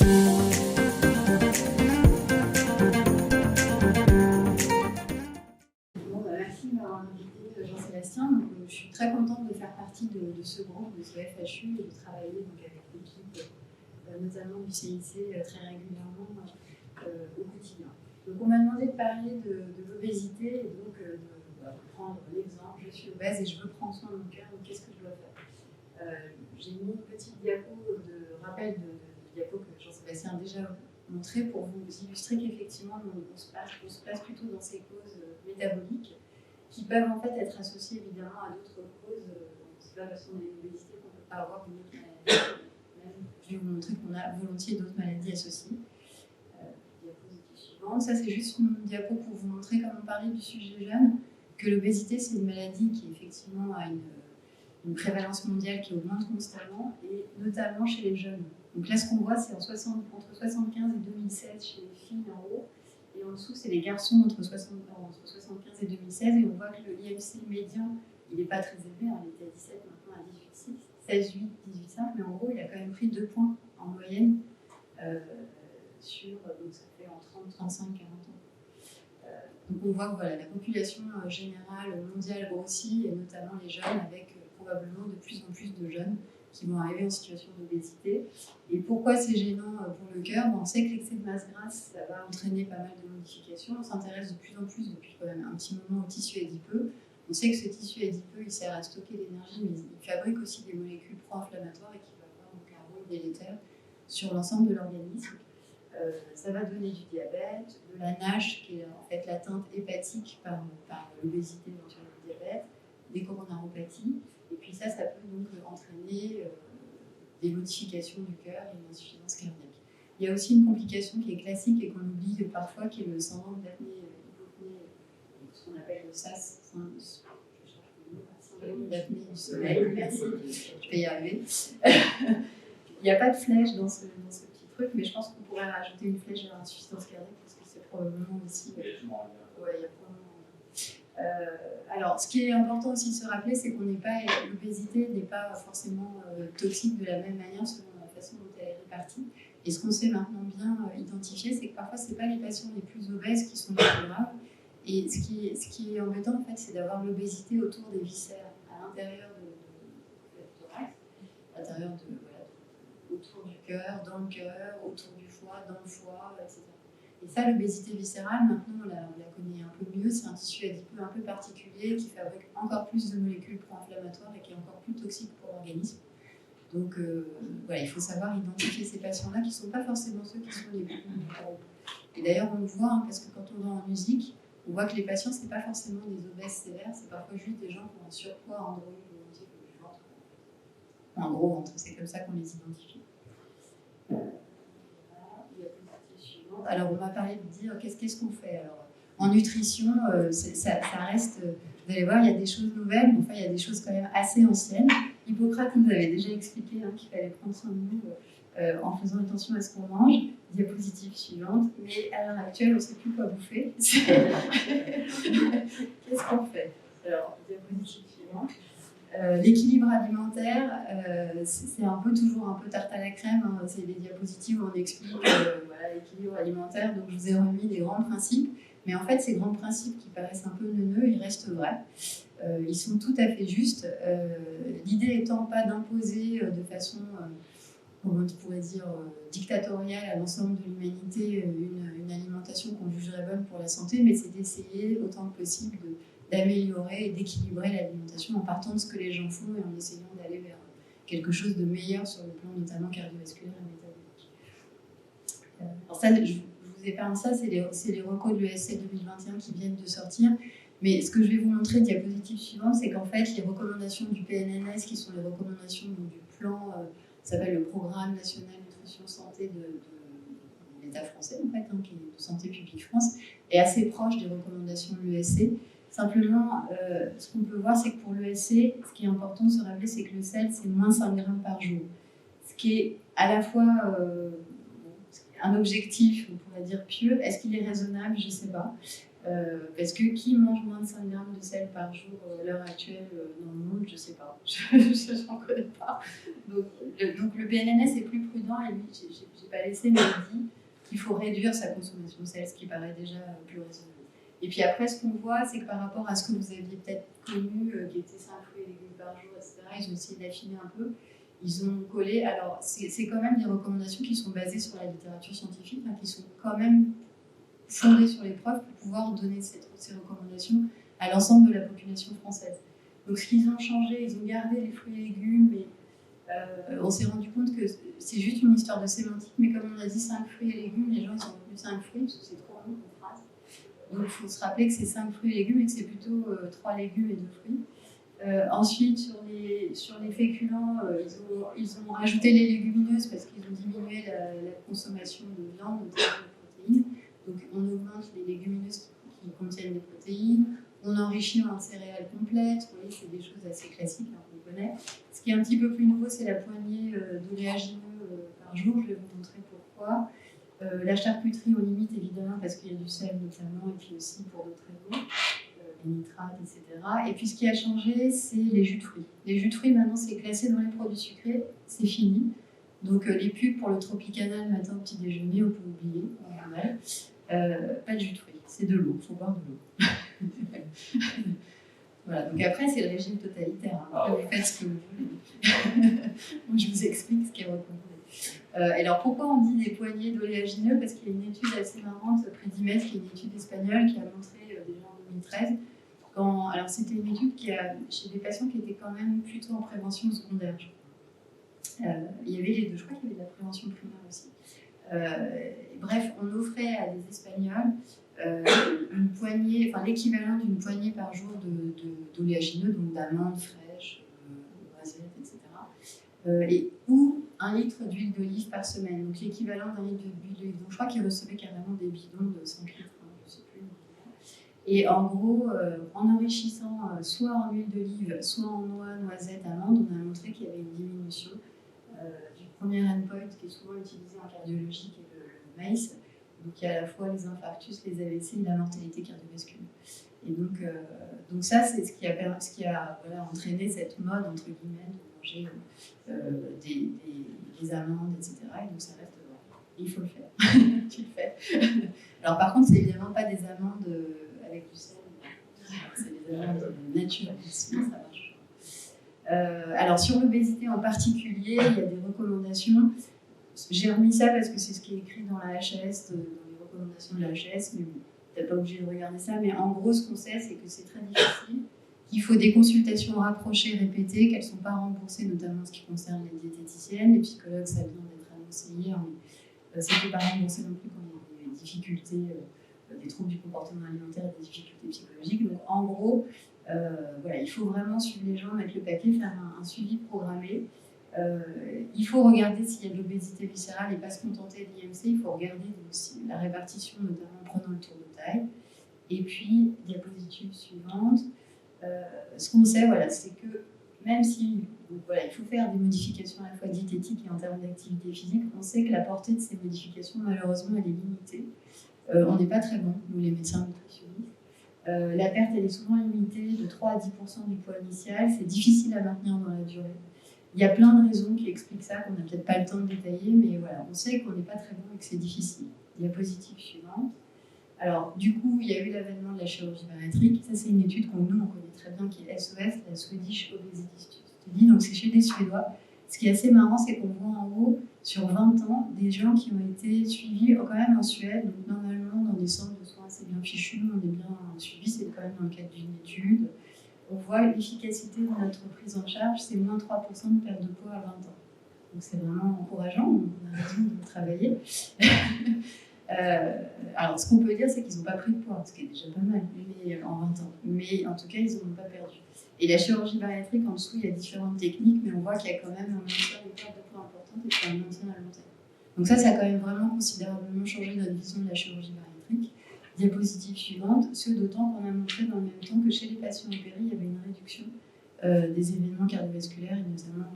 Merci de m'avoir invité, Jean-Sébastien. Donc, je suis très contente de faire partie de ce groupe, de ce FHU, et de travailler donc, avec l'équipe, notamment du CIC, très régulièrement au quotidien. Donc, on m'a demandé de parler de l'obésité et donc de prendre l'exemple. Je suis obèse et je veux prendre soin de mon cœur, donc qu'est-ce que je dois faire? J'ai mis une petite diapo de rappel de diapo que Jean-Sébastien a déjà montré pour vous illustrer qu'effectivement, on se place plutôt dans ces causes métaboliques qui peuvent en fait être associées évidemment à d'autres causes. C'est pas parce qu'on a une obésité qu'on ne peut pas avoir une autre maladie. Je vais vous montrer qu'on a volontiers d'autres maladies associées. Diapositive suivante. Ça, c'est juste une diapo pour vous montrer, comme on parlait du sujet jeune, que l'obésité, c'est une maladie qui effectivement a une prévalence mondiale qui augmente constamment, et notamment chez les jeunes. Donc là, ce qu'on voit, c'est entre 75 et 2016 chez les filles en haut, et en dessous, c'est les garçons entre 75 et 2016, et on voit que le IMC médian, il n'est pas très élevé, hein, il était à 17, maintenant à 18,6, 16,8, 18,5, mais en gros, il a quand même pris 2 points en moyenne donc ça fait en 30, 35, 40 ans. Donc on voit que voilà, la population générale mondiale grossit, et notamment les jeunes, avec probablement de plus en plus de jeunes qui vont arriver en situation d'obésité. Et pourquoi c'est gênant pour le cœur? On sait que l'excès de masse grasse, ça va entraîner pas mal de modifications. On s'intéresse de plus en plus, depuis quand même un petit moment, au tissu adipeux. On sait que ce tissu adipeux, il sert à stocker l'énergie, mais il fabrique aussi des molécules pro-inflammatoires et qui va avoir donc un rôle délétère sur l'ensemble de l'organisme. Ça va donner du diabète, de la NASH, qui est en fait l'atteinte hépatique par l'obésité, éventuellement le diabète, des coronaropathies. Et puis ça peut donc entraîner des modifications du cœur et une insuffisance cardiaque. Il y a aussi une complication qui est classique et qu'on oublie parfois, qui est le syndrome d'apnée-hypopnée, ce qu'on appelle le SAS, syndrome d'apnée du sommeil. Merci, je vais y arriver. Il n'y a pas de flèche dans ce petit truc, mais je pense qu'on pourrait rajouter une flèche vers l'insuffisance cardiaque, parce que c'est probablement aussi... Ouais, il y a probablement... alors, ce qui est important aussi de se rappeler, c'est qu'on n'est pas... L'obésité n'est pas forcément toxique de la même manière selon la façon dont elle est répartie. Et ce qu'on sait maintenant bien identifier, c'est que parfois, ce n'est pas les patients les plus obèses qui sont les plus graves. Et ce qui est embêtant, en fait, c'est d'avoir l'obésité autour des viscères, à l'intérieur du thorax, à l'intérieur autour du cœur, dans le cœur, autour du foie, dans le foie, etc. Et ça, l'obésité viscérale, maintenant, on la connaît un peu mieux. C'est un tissu adipeux un peu particulier qui fabrique encore plus de molécules pro-inflammatoires et qui est encore plus toxique pour l'organisme. Donc, voilà, il faut savoir identifier ces patients-là qui ne sont pas forcément ceux qui sont les plus gros. Et d'ailleurs, on le voit, hein, parce que quand on va en musique, on voit que les patients, ce n'est pas forcément des obèses sévères, c'est parfois juste des gens qui ont un surpoids androïde volontiers du ventre. Un gros ventre, c'est comme ça qu'on les identifie. Alors, on m'a parlé de dire qu'est-ce qu'on fait. Alors, en nutrition, ça reste, vous allez voir, il y a des choses nouvelles, mais enfin, il y a des choses quand même assez anciennes. Hippocrate nous avait déjà expliqué qu'il fallait prendre soin de nous en faisant attention à ce qu'on mange. Diapositive suivante. Mais à l'heure actuelle, on ne sait plus quoi bouffer. Qu'est-ce qu'on fait? Alors, diapositive suivante. L'équilibre alimentaire, c'est un peu toujours un peu tarte à la crème, hein. C'est des diapositives où on explique voilà, l'équilibre alimentaire. Donc je vous ai remis les grands principes, mais en fait ces grands principes qui paraissent un peu neuneux, ils restent vrais. Ils sont tout à fait justes. L'idée étant pas d'imposer de façon, comment on pourrait dire, dictatoriale à l'ensemble de l'humanité une alimentation qu'on jugerait bonne pour la santé, mais c'est d'essayer autant que possible d'améliorer et d'équilibrer l'alimentation en partant de ce que les gens font et en essayant d'aller vers quelque chose de meilleur sur le plan notamment cardiovasculaire et métabolique. Alors ça, je vous épargne ça, c'est les recos de l'ESC 2021 qui viennent de sortir. Mais ce que je vais vous montrer, diapositive suivante, c'est qu'en fait, les recommandations du PNNS, qui sont les recommandations du plan, ça s'appelle le Programme National Nutrition Santé de l'État français, en fait, hein, qui est de Santé publique France, est assez proche des recommandations de l'ESC. Simplement, ce qu'on peut voir, c'est que pour l'ESC, ce qui est important de se rappeler, c'est que le sel, c'est moins 5 grammes par jour. Ce qui est à la fois un objectif, on pourrait dire pieux. Est-ce qu'il est raisonnable? Je ne sais pas. Parce que qui mange moins de 5 grammes de sel par jour à l'heure actuelle dans le monde? Je ne sais pas. Je n'en connais pas. Donc le PNNS est plus prudent. prudent, et lui, j'ai pas laissé, mais il dit qu'il faut réduire sa consommation de sel, ce qui paraît déjà plus raisonnable. Et puis après, ce qu'on voit, c'est que par rapport à ce que vous aviez peut-être connu, qui était 5 fruits et légumes par jour, etc., ils ont essayé d'affiner un peu. Ils ont collé. Alors, c'est quand même des recommandations qui sont basées sur la littérature scientifique, hein, qui sont quand même fondées sur les preuves pour pouvoir donner ces recommandations à l'ensemble de la population française. Donc, ce qu'ils ont changé, ils ont gardé les fruits et légumes, mais on s'est rendu compte que c'est juste une histoire de sémantique, mais comme on a dit 5 fruits et légumes, les gens ils ont plus 5 fruits parce que c'est trop long comme phrase. Donc il faut se rappeler que c'est 5 fruits et légumes et que c'est plutôt 3 légumes et 2 fruits. Ensuite, sur les féculents, ils ont rajouté les légumineuses parce qu'ils ont diminué la consommation de viande, notamment de protéines. Donc on augmente les légumineuses qui contiennent des protéines. On enrichit en céréales complètes. Vous voyez, c'est des choses assez classiques, hein, qu'on connaît. Ce qui est un petit peu plus nouveau, c'est la poignée d'oléagineux par jour. Je vais vous montrer pourquoi. La charcuterie, on limite évidemment parce qu'il y a du sel notamment, et puis aussi pour d'autres raisons, les nitrates, etc. Et puis ce qui a changé, c'est les jus de fruits. Les jus de fruits, maintenant, c'est classé dans les produits sucrés, c'est fini. Donc les pubs pour le Tropicana le matin au petit déjeuner, on peut oublier, en normal. Pas de jus de fruits, c'est de l'eau, il faut boire de l'eau. Voilà, donc après, c'est le régime totalitaire. Hein. Après, vous faites ce que vous voulez. Donc, je vous explique ce qui est recommandé. Alors, pourquoi on dit des poignées d'oléagineux? Parce qu'il y a une étude assez marrante, Predimed, qui est une étude espagnole, qui a montré déjà en 2013. Alors, c'était une étude chez des patients qui étaient quand même plutôt en prévention secondaire. Il y avait les deux, je crois qu'il y avait de la prévention primaire aussi. Bref, on offrait à des Espagnols une poignée, enfin l'équivalent d'une poignée par jour d'oléagineux, donc d'amandes fraîches, noisettes, etc. Ou 1 litre d'huile d'olive par semaine, donc l'équivalent d'1 litre d'huile d'olive. Donc je crois qu'ils recevaient carrément des bidons de 5 litres, hein, je ne sais plus. Et en gros, en enrichissant soit en huile d'olive, soit en noix, noisettes, amandes, on a montré qu'il y avait une diminution du premier endpoint qui est souvent utilisé en cardiologie, qui est le MACE. Donc il y a à la fois les infarctus, les AVC et la mortalité cardiovasculaire. Et donc ça, c'est ce qui a voilà, entraîné cette mode, entre guillemets, de manger des amandes, etc. Et donc ça reste, il faut le faire. Tu le fais. Alors par contre, c'est évidemment pas des amandes avec du sel, c'est des amandes naturelles, sinon ça marche. Alors sur l'obésité en particulier, il y a des recommandations. J'ai remis ça parce que c'est ce qui est écrit dans la HAS, dans les recommandations de la HAS, mais bon, tu n'es pas obligé de regarder ça. Mais en gros, ce qu'on sait, c'est que c'est très difficile, qu'il faut des consultations rapprochées, répétées, qu'elles ne sont pas remboursées, notamment en ce qui concerne les diététiciennes. Les psychologues, ça vient d'être annoncé hier, mais c'était pas remboursé non plus quand il y a des difficultés, des troubles du comportement alimentaire et des difficultés psychologiques. Donc en gros, voilà, il faut vraiment suivre les gens, mettre le paquet, faire un suivi programmé. Il faut regarder s'il y a de l'obésité viscérale et pas se contenter de l'IMC. Il faut regarder aussi la répartition, notamment en prenant le tour de taille. Et puis, diapositive suivante. Ce qu'on sait, voilà, c'est que même si voilà, il faut faire des modifications à la fois diététiques et en termes d'activité physique, on sait que la portée de ces modifications, malheureusement, elle est limitée. On n'est pas très bon, nous les médecins nutritionnistes. La perte, elle est souvent limitée de 3 à 10% du poids initial. C'est difficile à maintenir dans la durée. Il y a plein de raisons qui expliquent ça, qu'on n'a peut-être pas le temps de détailler, mais voilà, on sait qu'on n'est pas très bon et que c'est difficile. Diapositive suivante. Alors, du coup, il y a eu l'avènement de la chirurgie bariatrique. Ça, c'est une étude qu'on connaît très bien, qui est SOS, la Swedish Obesity Study. Donc, c'est chez des Suédois. Ce qui est assez marrant, c'est qu'on voit en haut, sur 20 ans, des gens qui ont été suivis quand même en Suède, donc normalement dans des centres de soins assez bien fichus. On est bien suivis, c'est quand même dans le cadre d'une étude. On voit l'efficacité de notre prise en charge, c'est moins 3% de perte de poids à 20 ans. Donc c'est vraiment encourageant, on a raison de travailler. Alors ce qu'on peut dire, c'est qu'ils n'ont pas pris de poids, ce qui est déjà pas mal, mais, en 20 ans. Mais en tout cas, ils n'en ont pas perdu. Et la chirurgie bariatrique, en dessous, il y a différentes techniques, mais on voit qu'il y a quand même un maintien des pertes de poids importantes et puis un maintien à long terme. Donc ça a quand même vraiment considérablement changé notre vision de la chirurgie bariatrique. Diapositive suivante, ce d'autant qu'on a montré dans le même temps que chez les patients opérés, il y avait une réduction des événements cardiovasculaires et notamment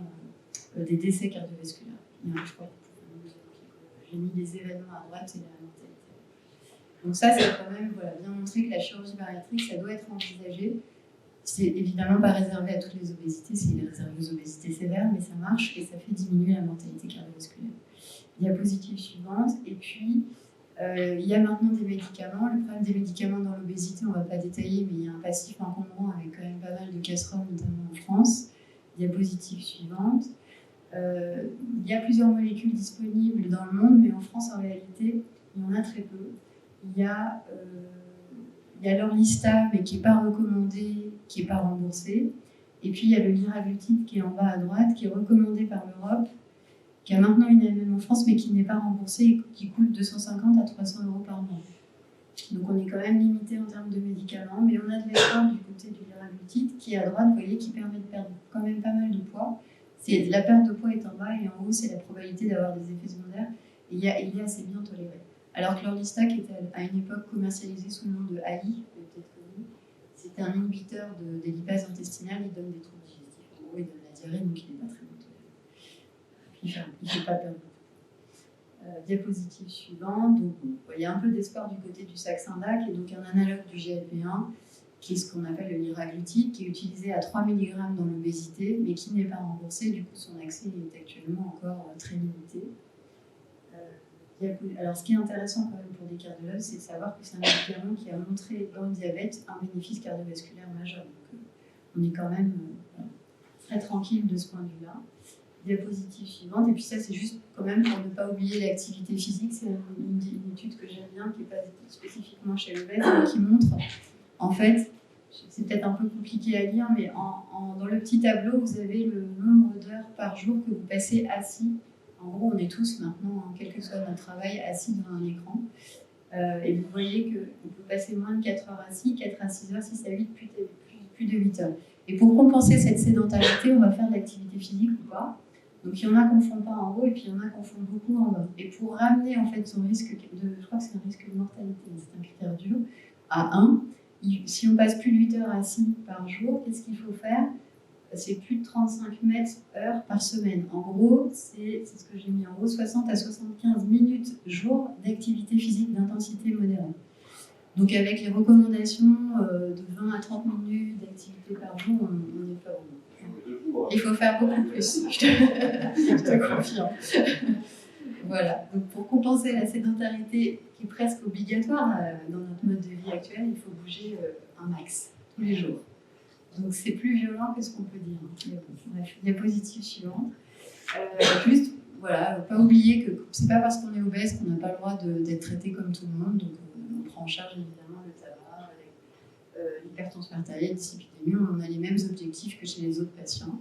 des décès cardiovasculaires. Je crois que j'ai mis les événements à droite et la mortalité. Donc ça a quand même bien montré que la chirurgie bariatrique, ça doit être envisagé. C'est évidemment pas réservé à toutes les obésités, c'est réservé aux obésités sévères, mais ça marche et ça fait diminuer la mortalité cardiovasculaire. Diapositive suivante. Et puis, il y a maintenant des médicaments. Le problème des médicaments dans l'obésité, on ne va pas détailler, mais il y a un passif encombrant avec quand même pas mal de casseroles, notamment en France. Diapositive suivante. Il y a plusieurs molécules disponibles dans le monde, mais en France, en réalité, il y en a très peu. Il y a l'Orlistat, mais qui n'est pas recommandé, qui n'est pas remboursé. Et puis, il y a le liraglutide qui est en bas à droite, qui est recommandé par l'Europe, qui a maintenant une AMM en France, mais qui n'est pas remboursé et qui coûte 250 à 300 € par mois. Donc, on est quand même limité en termes de médicaments, mais on a de l'espoir du côté du liraglutide, qui est à droite, vous voyez, qui permet de perdre quand même pas mal de poids. La perte de poids est en bas et en haut, c'est la probabilité d'avoir des effets secondaires. Et il est assez bien toléré. Alors que l'Orlistat, qui était à une époque commercialisé sous le nom de AI, peut-être connu, c'était un inhibiteur des lipases intestinales, il donne des troubles digestifs. En gros, il donne la diarrhée, donc il n'est pas très bon toléré. Il ne fait pas perdre beaucoup. Diapositive suivante. Donc, il y a un peu d'espoir du côté du Saxenda, qui est donc un analogue du GLP-1, qui est ce qu'on appelle le liraglutide, qui est utilisé à 3 mg dans l'obésité, mais qui n'est pas remboursé. Du coup, son accès est actuellement encore très limité. Alors, ce qui est intéressant quand même pour des cardiologues, c'est de savoir que c'est un médicament qui a montré dans le diabète un bénéfice cardiovasculaire majeur. Donc, on est quand même très tranquille de ce point de vue-là. Diapositive suivante. Et puis ça, c'est juste quand même pour ne pas oublier l'activité physique. C'est une étude que j'aime bien, qui n'est pas spécifiquement chez l'obèse, mais qui montre, en fait, c'est peut-être un peu compliqué à lire, mais dans le petit tableau, vous avez le nombre d'heures par jour que vous passez assis. En gros, on est tous maintenant, quel que soit notre travail, assis devant un écran. Et vous voyez qu'on peut passer moins de 4 heures assis, 4 à 6 heures, 6 à 8, plus de 8 heures. Et pour compenser cette sédentarité, on va faire de l'activité physique ou pas. Donc il y en a qu'on ne font pas en haut et puis il y en a qu'on font beaucoup en bas. Et pour ramener en fait son risque je crois que c'est un risque de mortalité, c'est un critère dur, à 1, si on passe plus de 8 heures assis par jour, qu'est-ce qu'il faut faire? C'est plus de 35 mètres heure par semaine. En gros, c'est ce que j'ai mis en haut, 60 à 75 minutes jour d'activité physique d'intensité modérée. Donc avec les recommandations de 20 à 30 minutes d'activité par jour, on n'est pas bon. Il faut faire beaucoup plus, je te confirme. Voilà, donc pour compenser la sédentarité qui est presque obligatoire dans notre mode de vie actuel, il faut bouger un max, tous les jours. Donc c'est plus violent que ce qu'on peut dire. Bref, diapositive suivante. Juste, voilà, pas oublier que c'est pas parce qu'on est obèse qu'on n'a pas le droit d'être traité comme tout le monde. Donc on prend en charge évidemment le tabac, l'hypertension artérielle, dyslipidémie, on a les mêmes objectifs que chez les autres patients.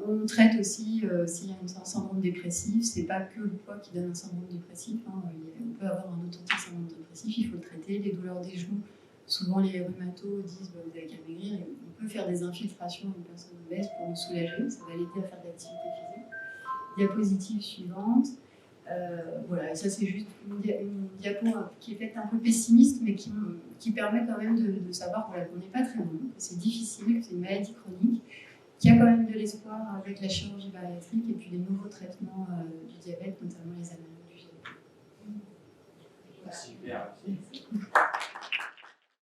On traite aussi s'il y a un syndrome dépressif, c'est pas que le poids qui donne un syndrome dépressif, hein. On peut avoir un authentique syndrome dépressif, il faut le traiter, les douleurs des genoux. Souvent, les rhumatos disent vous avez qu'à maigrir. On peut faire des infiltrations à une personne obèse pour nous soulager. Ça va l'aider à faire de l'activité physique. Diapositive suivante. Voilà, et ça, c'est juste une diapo qui est peut-être un peu pessimiste, mais qui permet quand même de savoir qu'on n'est pas très bon, que c'est difficile, que c'est une maladie chronique, qu'il y a quand même de l'espoir avec la chirurgie bariatrique et puis les nouveaux traitements du diabète, notamment les analogues du GLP. Super.